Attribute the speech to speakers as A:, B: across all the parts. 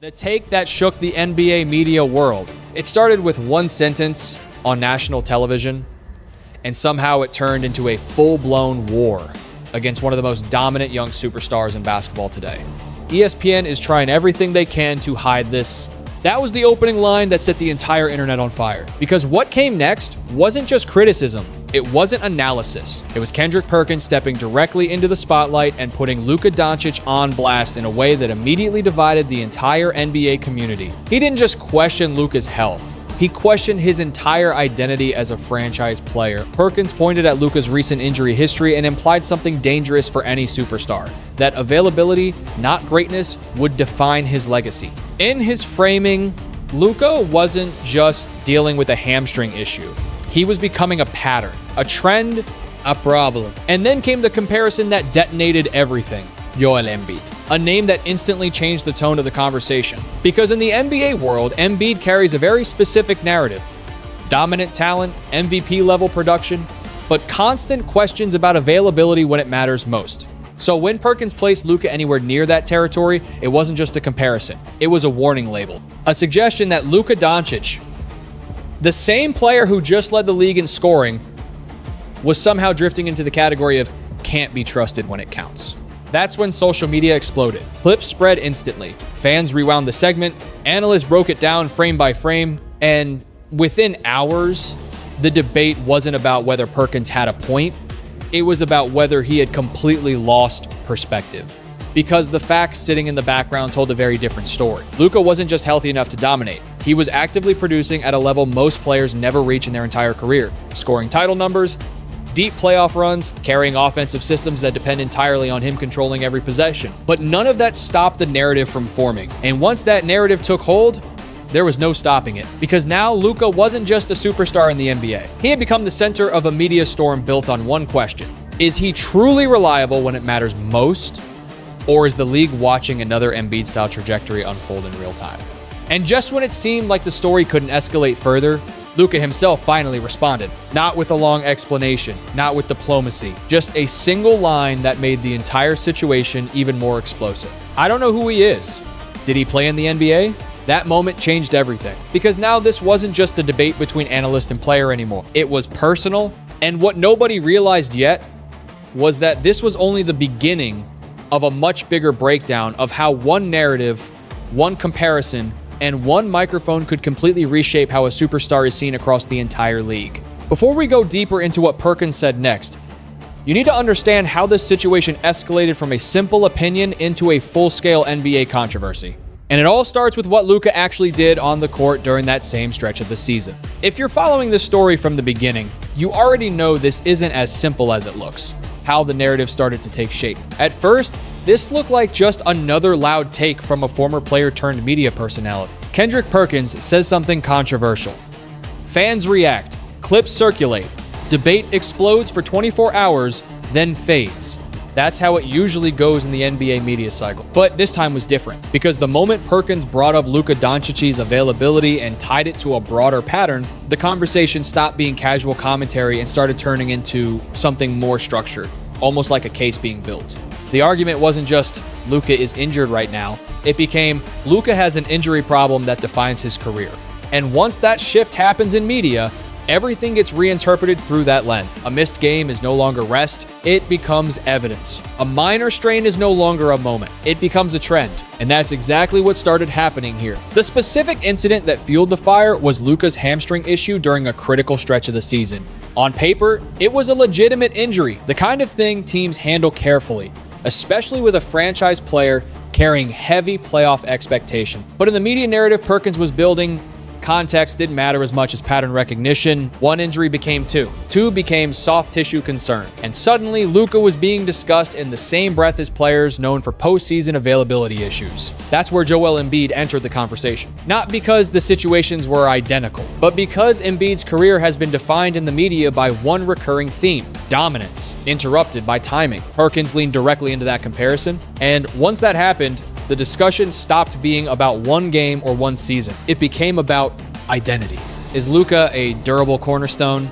A: The take that shook the NBA media world. It started with one sentence on national television, and somehow it turned into a full-blown war against one of the most dominant young superstars in basketball today. ESPN is trying everything they can to hide this. That was the opening line that set the entire internet on fire. Because what came next wasn't just criticism, it wasn't analysis. It was Kendrick Perkins stepping directly into the spotlight and putting Luka Dončić on blast in a way that immediately divided the entire NBA community. He didn't just question Luka's health. He questioned his entire identity as a franchise player. Perkins pointed at Luka's recent injury history and implied something dangerous for any superstar, that availability, not greatness, would define his legacy. In his framing, Luka wasn't just dealing with a hamstring issue. He was becoming a pattern, a trend, a problem. And then came the comparison that detonated everything. Joel Embiid, a name that instantly changed the tone of the conversation. Because in the NBA world, Embiid carries a very specific narrative. Dominant talent, MVP level production, but constant questions about availability when it matters most. So when Perkins placed Luka anywhere near that territory, it wasn't just a comparison. It was a warning label. A suggestion that Luka Dončić, the same player who just led the league in scoring, was somehow drifting into the category of can't be trusted when it counts. That's when social media exploded. Clips spread instantly. Fans rewound the segment, analysts broke it down frame by frame, and within hours, the debate wasn't about whether Perkins had a point. It was about whether he had completely lost perspective. Because the facts sitting in the background told a very different story. Luka wasn't just healthy enough to dominate. He was actively producing at a level most players never reach in their entire career, scoring title numbers, deep playoff runs, carrying offensive systems that depend entirely on him controlling every possession. But none of that stopped the narrative from forming. And once that narrative took hold, there was no stopping it. Because now Luka wasn't just a superstar in the NBA. He had become the center of a media storm built on one question. Is he truly reliable when it matters most? Or is the league watching another Embiid-style trajectory unfold in real time? And just when it seemed like the story couldn't escalate further, Luka himself finally responded. Not with a long explanation, not with diplomacy, just a single line that made the entire situation even more explosive. I don't know who he is. Did he play in the NBA? That moment changed everything. Because now this wasn't just a debate between analyst and player anymore. It was personal, and what nobody realized yet was that this was only the beginning of a much bigger breakdown of how one narrative, one comparison, and one microphone could completely reshape how a superstar is seen across the entire league. Before we go deeper into what Perkins said next, you need to understand how this situation escalated from a simple opinion into a full-scale NBA controversy. And it all starts with what Luka actually did on the court during that same stretch of the season. If you're following this story from the beginning, you already know this isn't as simple as it looks, how the narrative started to take shape. At first, this looked like just another loud take from a former player turned media personality. Kendrick Perkins says something controversial. Fans react, clips circulate, debate explodes for 24 hours, then fades. That's how it usually goes in the NBA media cycle. But this time was different, because the moment Perkins brought up Luka Dončić's availability and tied it to a broader pattern, the conversation stopped being casual commentary and started turning into something more structured, almost like a case being built. The argument wasn't just, Luka is injured right now. It became, Luka has an injury problem that defines his career. And once that shift happens in media, everything gets reinterpreted through that lens. A missed game is no longer rest. It becomes evidence. A minor strain is no longer a moment. It becomes a trend. And that's exactly what started happening here. The specific incident that fueled the fire was Luka's hamstring issue during a critical stretch of the season. On paper, it was a legitimate injury, the kind of thing teams handle carefully, especially with a franchise player carrying heavy playoff expectation. But in the media narrative Perkins was building, context didn't matter as much as pattern recognition. One injury became two. Two became soft tissue concern. And suddenly, Luka was being discussed in the same breath as players known for postseason availability issues. That's where Joel Embiid entered the conversation. Not because the situations were identical, but because Embiid's career has been defined in the media by one recurring theme: dominance, interrupted by timing. Perkins leaned directly into that comparison, and once that happened, the discussion stopped being about one game or one season. It became about identity. Is Luka a durable cornerstone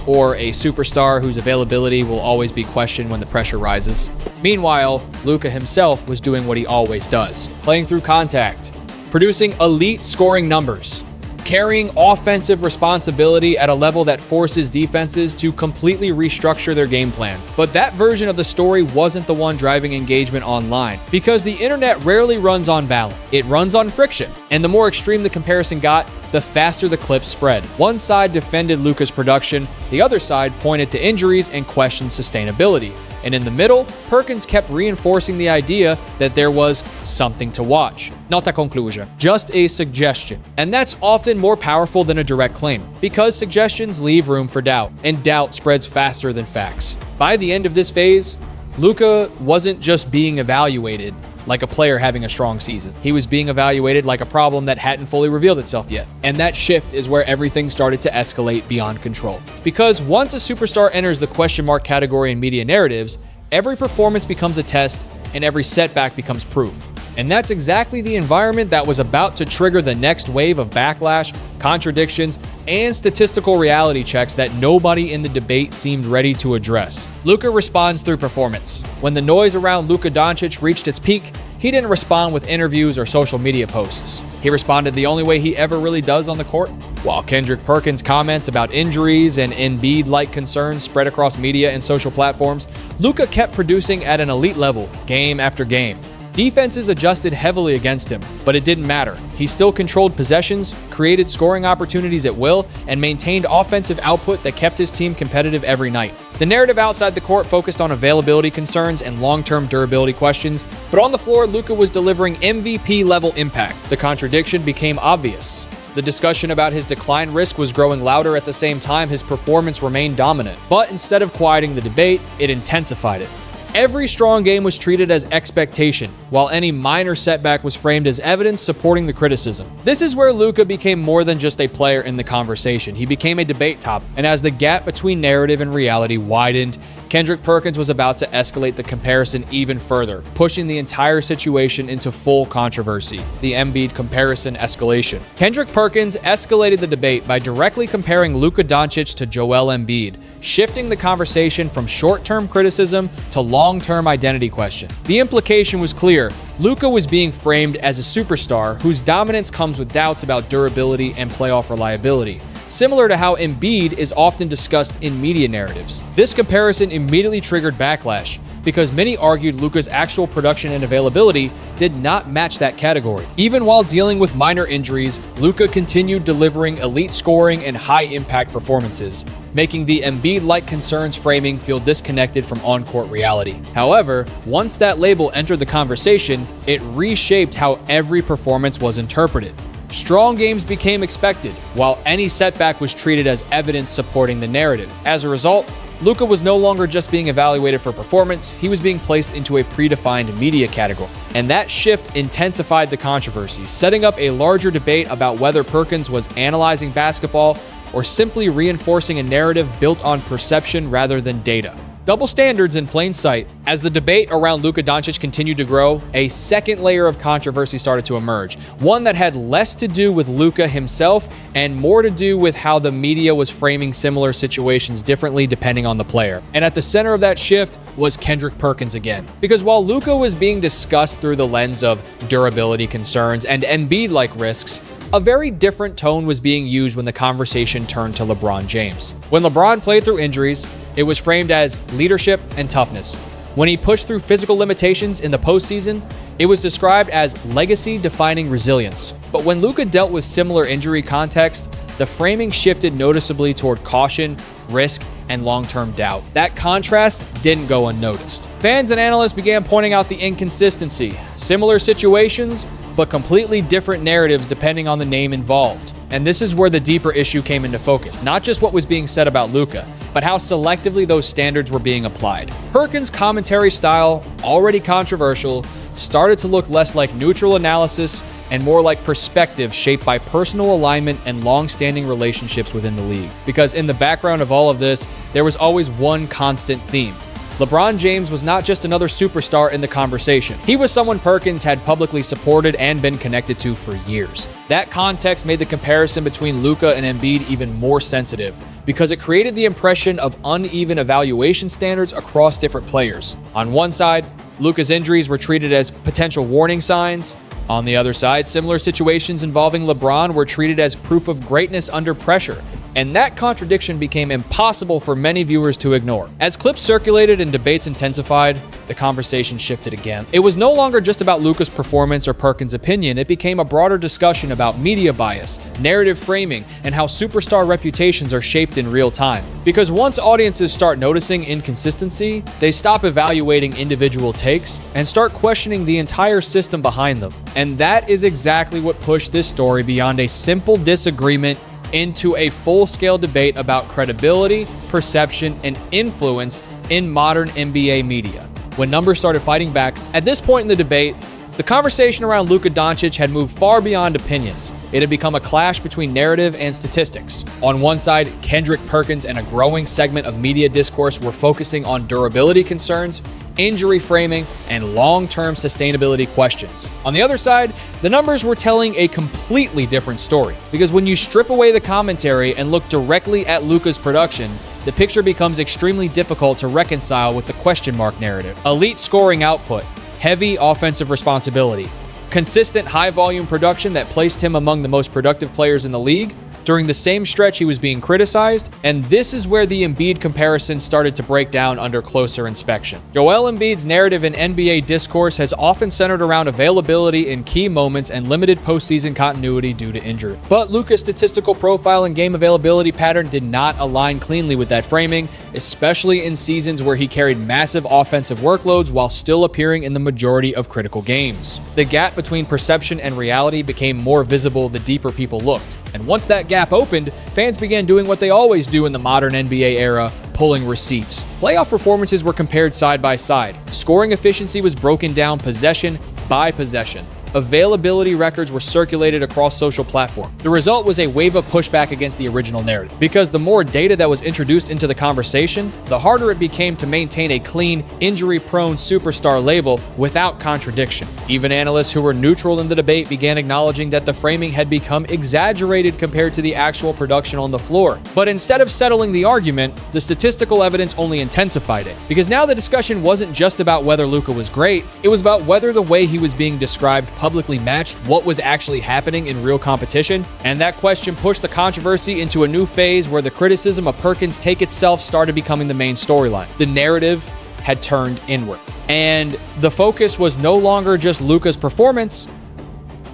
A: or a superstar whose availability will always be questioned when the pressure rises? Meanwhile, Luka himself was doing what he always does, playing through contact, producing elite scoring numbers, carrying offensive responsibility at a level that forces defenses to completely restructure their game plan. But that version of the story wasn't the one driving engagement online, because the internet rarely runs on balance. It runs on friction, and the more extreme the comparison got, the faster the clips spread. One side defended Luka's production, the other side pointed to injuries and questioned sustainability. And in the middle, Perkins kept reinforcing the idea that there was something to watch. Not a conclusion, just a suggestion. And that's often more powerful than a direct claim, because suggestions leave room for doubt, and doubt spreads faster than facts. By the end of this phase, Luka wasn't just being evaluated like a player having a strong season. He was being evaluated like a problem that hadn't fully revealed itself yet. And that shift is where everything started to escalate beyond control. Because once a superstar enters the question mark category in media narratives, every performance becomes a test and every setback becomes proof. And that's exactly the environment that was about to trigger the next wave of backlash, contradictions, and statistical reality checks that nobody in the debate seemed ready to address. Luka responds through performance. When the noise around Luka Dončić reached its peak, he didn't respond with interviews or social media posts. He responded the only way he ever really does on the court. While Kendrick Perkins' comments about injuries and Embiid-like concerns spread across media and social platforms, Luka kept producing at an elite level, game after game. Defenses adjusted heavily against him, but it didn't matter. He still controlled possessions, created scoring opportunities at will, and maintained offensive output that kept his team competitive every night. The narrative outside the court focused on availability concerns and long-term durability questions, but on the floor, Luka was delivering MVP-level impact. The contradiction became obvious. The discussion about his decline risk was growing louder at the same time his performance remained dominant. But instead of quieting the debate, it intensified it. Every strong game was treated as expectation, while any minor setback was framed as evidence supporting the criticism. This is where Luka became more than just a player in the conversation. He became a debate topic, and as the gap between narrative and reality widened, Kendrick Perkins was about to escalate the comparison even further, pushing the entire situation into full controversy, the Embiid comparison escalation. Kendrick Perkins escalated the debate by directly comparing Luka Dončić to Joel Embiid, shifting the conversation from short-term criticism to long-term identity question. The implication was clear. Luka was being framed as a superstar whose dominance comes with doubts about durability and playoff reliability, similar to how Embiid is often discussed in media narratives. This comparison immediately triggered backlash, because many argued Luka's actual production and availability did not match that category. Even while dealing with minor injuries, Luka continued delivering elite scoring and high-impact performances, making the Embiid-like concerns framing feel disconnected from on-court reality. However, once that label entered the conversation, it reshaped how every performance was interpreted. Strong games became expected, while any setback was treated as evidence supporting the narrative. As a result, Luka was no longer just being evaluated for performance, he was being placed into a predefined media category. And that shift intensified the controversy, setting up a larger debate about whether Perkins was analyzing basketball or simply reinforcing a narrative built on perception rather than data. Double standards in plain sight. As the debate around Luka Dončić continued to grow, a second layer of controversy started to emerge. One that had less to do with Luka himself and more to do with how the media was framing similar situations differently depending on the player. And at the center of that shift was Kendrick Perkins again. Because while Luka was being discussed through the lens of durability concerns and Embiid-like risks, a very different tone was being used when the conversation turned to LeBron James. When LeBron played through injuries, it was framed as leadership and toughness. When he pushed through physical limitations in the postseason, it was described as legacy-defining resilience. But when Luka dealt with similar injury context, the framing shifted noticeably toward caution, risk, and long-term doubt. That contrast didn't go unnoticed. Fans and analysts began pointing out the inconsistency. Similar situations, but completely different narratives depending on the name involved. And this is where the deeper issue came into focus, not just what was being said about Luka, but how selectively those standards were being applied. Perkins' commentary style, already controversial, started to look less like neutral analysis and more like perspective shaped by personal alignment and long-standing relationships within the league. Because in the background of all of this, there was always one constant theme. LeBron James was not just another superstar in the conversation. He was someone Perkins had publicly supported and been connected to for years. That context made the comparison between Luka and Embiid even more sensitive, because it created the impression of uneven evaluation standards across different players. On one side, Luka's injuries were treated as potential warning signs. On the other side, similar situations involving LeBron were treated as proof of greatness under pressure, and that contradiction became impossible for many viewers to ignore. As clips circulated and debates intensified, the conversation shifted again. It was no longer just about Luka's performance or Perkins' opinion. It became a broader discussion about media bias, narrative framing, and how superstar reputations are shaped in real time. Because once audiences start noticing inconsistency, they stop evaluating individual takes and start questioning the entire system behind them. And that is exactly what pushed this story beyond a simple disagreement into a full-scale debate about credibility, perception, and influence in modern NBA media. When numbers started fighting back, at this point in the debate, the conversation around Luka Dončić had moved far beyond opinions. It had become a clash between narrative and statistics. On one side, Kendrick Perkins and a growing segment of media discourse were focusing on durability concerns, injury framing, and long-term sustainability questions. On the other side, the numbers were telling a completely different story. Because when you strip away the commentary and look directly at Luka's production, the picture becomes extremely difficult to reconcile with the question mark narrative. Elite scoring output, heavy offensive responsibility, consistent high-volume production that placed him among the most productive players in the league. During the same stretch, he was being criticized, and this is where the Embiid comparison started to break down under closer inspection. Joel Embiid's narrative in NBA discourse has often centered around availability in key moments and limited postseason continuity due to injury. But Luka's statistical profile and game availability pattern did not align cleanly with that framing, especially in seasons where he carried massive offensive workloads while still appearing in the majority of critical games. The gap between perception and reality became more visible the deeper people looked. And once that gap opened, fans began doing what they always do in the modern NBA era, pulling receipts. Playoff performances were compared side by side. Scoring efficiency was broken down possession by possession. Availability records were circulated across social platforms. The result was a wave of pushback against the original narrative. Because the more data that was introduced into the conversation, the harder it became to maintain a clean, injury-prone superstar label without contradiction. Even analysts who were neutral in the debate began acknowledging that the framing had become exaggerated compared to the actual production on the floor. But instead of settling the argument, the statistical evidence only intensified it. Because now the discussion wasn't just about whether Luka was great, it was about whether the way he was being described publicly matched what was actually happening in real competition, and that question pushed the controversy into a new phase where the criticism of Perkins' take itself started becoming the main storyline. The narrative had turned inward, and the focus was no longer just Luka's performance,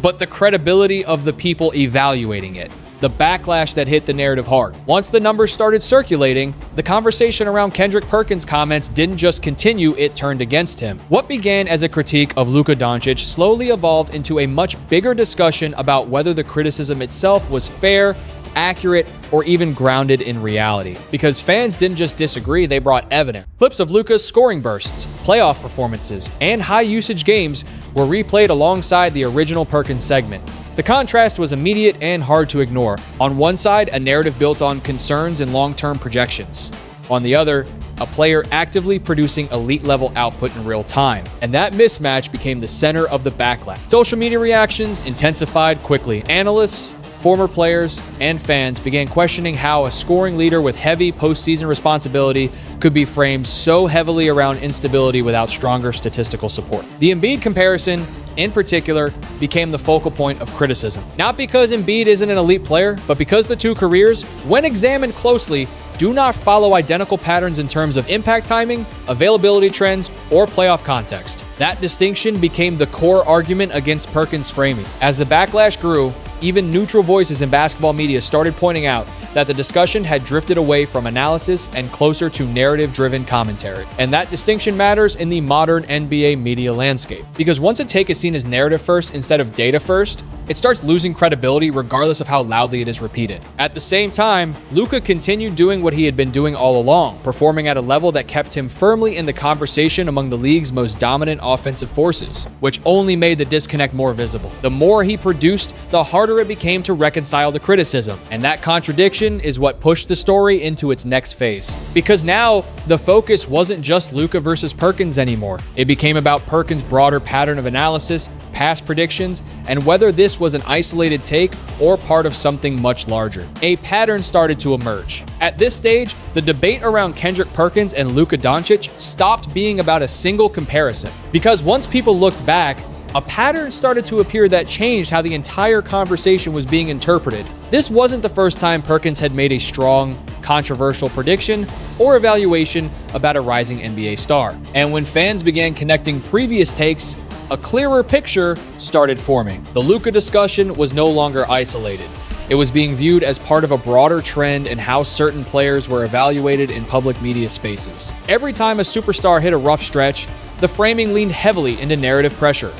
A: but the credibility of the people evaluating it. The backlash that hit the narrative hard. Once the numbers started circulating, the conversation around Kendrick Perkins' comments didn't just continue, it turned against him. What began as a critique of Luka Dončić slowly evolved into a much bigger discussion about whether the criticism itself was fair, accurate, or even grounded in reality. Because fans didn't just disagree, they brought evidence. Clips of Luka's scoring bursts, playoff performances, and high-usage games were replayed alongside the original Perkins segment. The contrast was immediate and hard to ignore. On one side, a narrative built on concerns and long-term projections. On the other, a player actively producing elite-level output in real time. And that mismatch became the center of the backlash. Social media reactions intensified quickly. Analysts, former players, and fans began questioning how a scoring leader with heavy postseason responsibility could be framed so heavily around instability without stronger statistical support. The Embiid comparison, in particular, became the focal point of criticism. Not because Embiid isn't an elite player, but because the two careers, when examined closely, do not follow identical patterns in terms of impact timing, availability trends, or playoff context. That distinction became the core argument against Perkins' framing. As the backlash grew, even neutral voices in basketball media started pointing out that the discussion had drifted away from analysis and closer to narrative-driven commentary. And that distinction matters in the modern NBA media landscape. Because once a take is seen as narrative first instead of data first, it starts losing credibility regardless of how loudly it is repeated. At the same time, Luka continued doing what he had been doing all along, performing at a level that kept him firmly in the conversation among the league's most dominant offensive forces, which only made the disconnect more visible. The more he produced, the harder it became to reconcile the criticism, and that contradiction is what pushed the story into its next phase. Because now, the focus wasn't just Luka versus Perkins anymore. It became about Perkins' broader pattern of analysis, past predictions, and whether this was an isolated take or part of something much larger. A pattern started to emerge. At this stage, the debate around Kendrick Perkins and Luka Dončić stopped being about a single comparison. Because once people looked back, a pattern started to appear that changed how the entire conversation was being interpreted. This wasn't the first time Perkins had made a strong, controversial prediction or evaluation about a rising NBA star. And when fans began connecting previous takes, a clearer picture started forming. The Luka discussion was no longer isolated. It was being viewed as part of a broader trend in how certain players were evaluated in public media spaces. Every time a superstar hit a rough stretch, the framing leaned heavily into narrative pressure.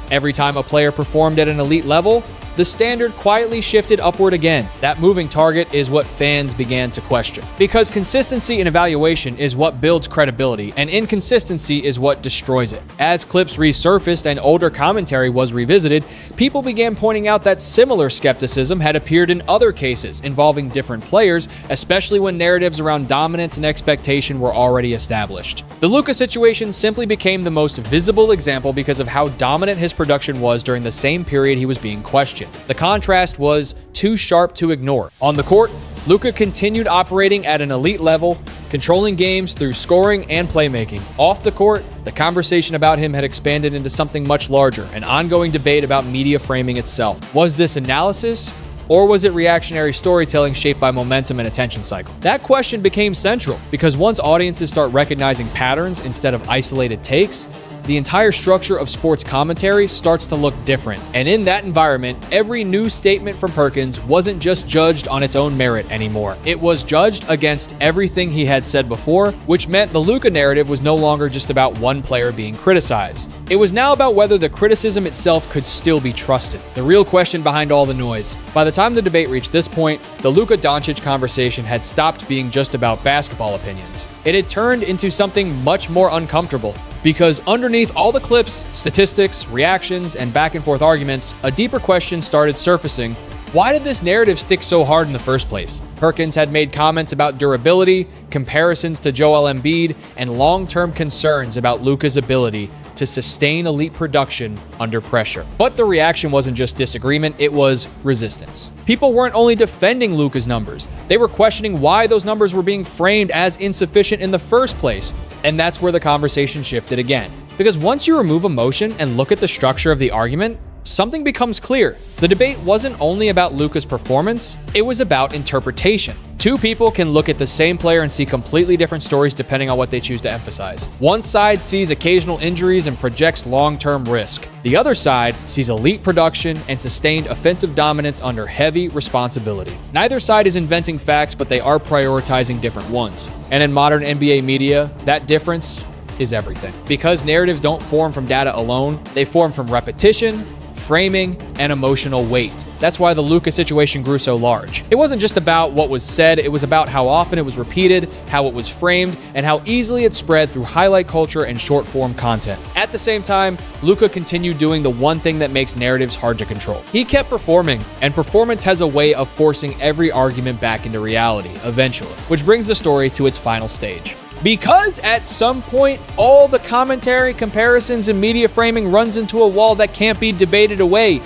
A: Every time a player performed at an elite level, the standard quietly shifted upward again. That moving target is what fans began to question. Because consistency in evaluation is what builds credibility, and inconsistency is what destroys it. As clips resurfaced and older commentary was revisited, people began pointing out that similar skepticism had appeared in other cases involving different players, especially when narratives around dominance and expectation were already established. The Luka situation simply became the most visible example because of how dominant his production was during the same period he was being questioned. The contrast was too sharp to ignore. On the court, Luka continued operating at an elite level, controlling games through scoring and playmaking. Off the court, the conversation about him had expanded into something much larger, an ongoing debate about media framing itself. Was this analysis, or was it reactionary storytelling shaped by momentum and attention cycle? That question became central because once audiences start recognizing patterns instead of isolated takes, the entire structure of sports commentary starts to look different. And in that environment, every new statement from Perkins wasn't just judged on its own merit anymore. It was judged against everything he had said before, which meant the Luka narrative was no longer just about one player being criticized. It was now about whether the criticism itself could still be trusted. The real question behind all the noise. By the time the debate reached this point, the Luka Dončić conversation had stopped being just about basketball opinions. It had turned into something much more uncomfortable. Because underneath all the clips, statistics, reactions, and back and forth arguments, a deeper question started surfacing. Why did this narrative stick so hard in the first place? Perkins had made comments about durability, comparisons to Joel Embiid, and long-term concerns about Luka's ability to sustain elite production under pressure. But the reaction wasn't just disagreement, it was resistance. People weren't only defending Luka's numbers, they were questioning why those numbers were being framed as insufficient in the first place. And that's where the conversation shifted again. Because once you remove emotion and look at the structure of the argument, something becomes clear. The debate wasn't only about Luka's performance, it was about interpretation. Two people can look at the same player and see completely different stories depending on what they choose to emphasize. One side sees occasional injuries and projects long-term risk. The other side sees elite production and sustained offensive dominance under heavy responsibility. Neither side is inventing facts, but they are prioritizing different ones. And in modern NBA media, that difference is everything. Because narratives don't form from data alone, they form from repetition, framing, and emotional weight. That's why the Luka situation grew so large. It wasn't just about what was said, it was about how often it was repeated, how it was framed, and how easily it spread through highlight culture and short-form content. At the same time, Luka continued doing the one thing that makes narratives hard to control. He kept performing, and performance has a way of forcing every argument back into reality, eventually, which brings the story to its final stage. Because at some point, all the commentary, comparisons, and media framing runs into a wall that can't be debated away,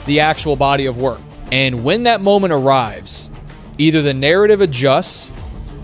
A: the actual body of work. And when that moment arrives, either the narrative adjusts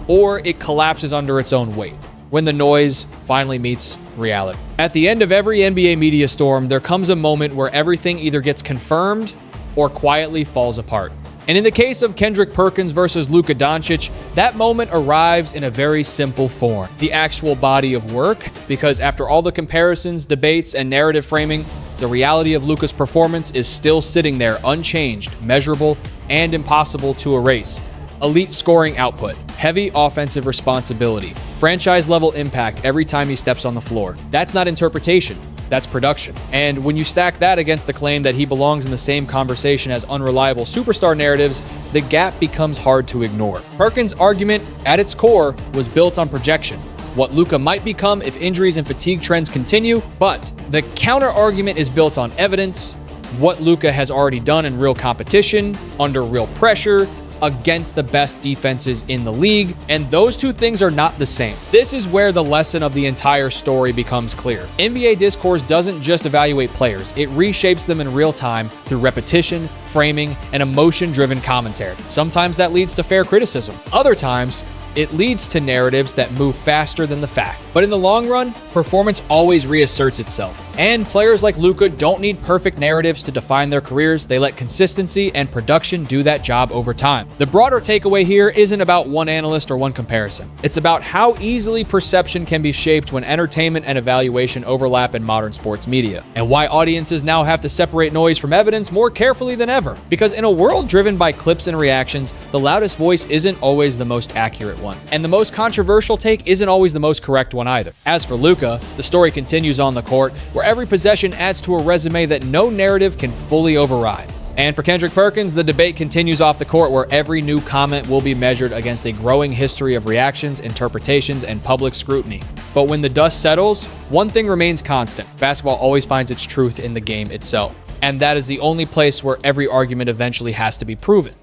A: or it collapses under its own weight, when the noise finally meets reality. At the end of every NBA media storm, there comes a moment where everything either gets confirmed or quietly falls apart. And in the case of Kendrick Perkins versus Luka Dončić, that moment arrives in a very simple form. The actual body of work, because after all the comparisons, debates, and narrative framing, the reality of Luka's performance is still sitting there unchanged, measurable, and impossible to erase. Elite scoring output, heavy offensive responsibility, franchise-level impact every time he steps on the floor. That's not interpretation. That's production. And when you stack that against the claim that he belongs in the same conversation as unreliable superstar narratives, the gap becomes hard to ignore. Perkins' argument, at its core, was built on projection, what Luka might become if injuries and fatigue trends continue, but the counter-argument is built on evidence, what Luka has already done in real competition, under real pressure, against the best defenses in the league, and those two things are not the same. This is where the lesson of the entire story becomes clear. NBA discourse doesn't just evaluate players, it reshapes them in real time through repetition, framing, and emotion-driven commentary. Sometimes that leads to fair criticism. Other times, it leads to narratives that move faster than the fact. But in the long run, performance always reasserts itself. And players like Luka don't need perfect narratives to define their careers. They let consistency and production do that job over time. The broader takeaway here isn't about one analyst or one comparison. It's about how easily perception can be shaped when entertainment and evaluation overlap in modern sports media, and why audiences now have to separate noise from evidence more carefully than ever. Because in a world driven by clips and reactions, the loudest voice isn't always the most accurate one, and the most controversial take isn't always the most correct one either. As for Luka, the story continues on the court, where every possession adds to a resume that no narrative can fully override. And for Kendrick Perkins, the debate continues off the court, where every new comment will be measured against a growing history of reactions, interpretations, and public scrutiny. But when the dust settles, one thing remains constant: basketball always finds its truth in the game itself. And that is the only place where every argument eventually has to be proven.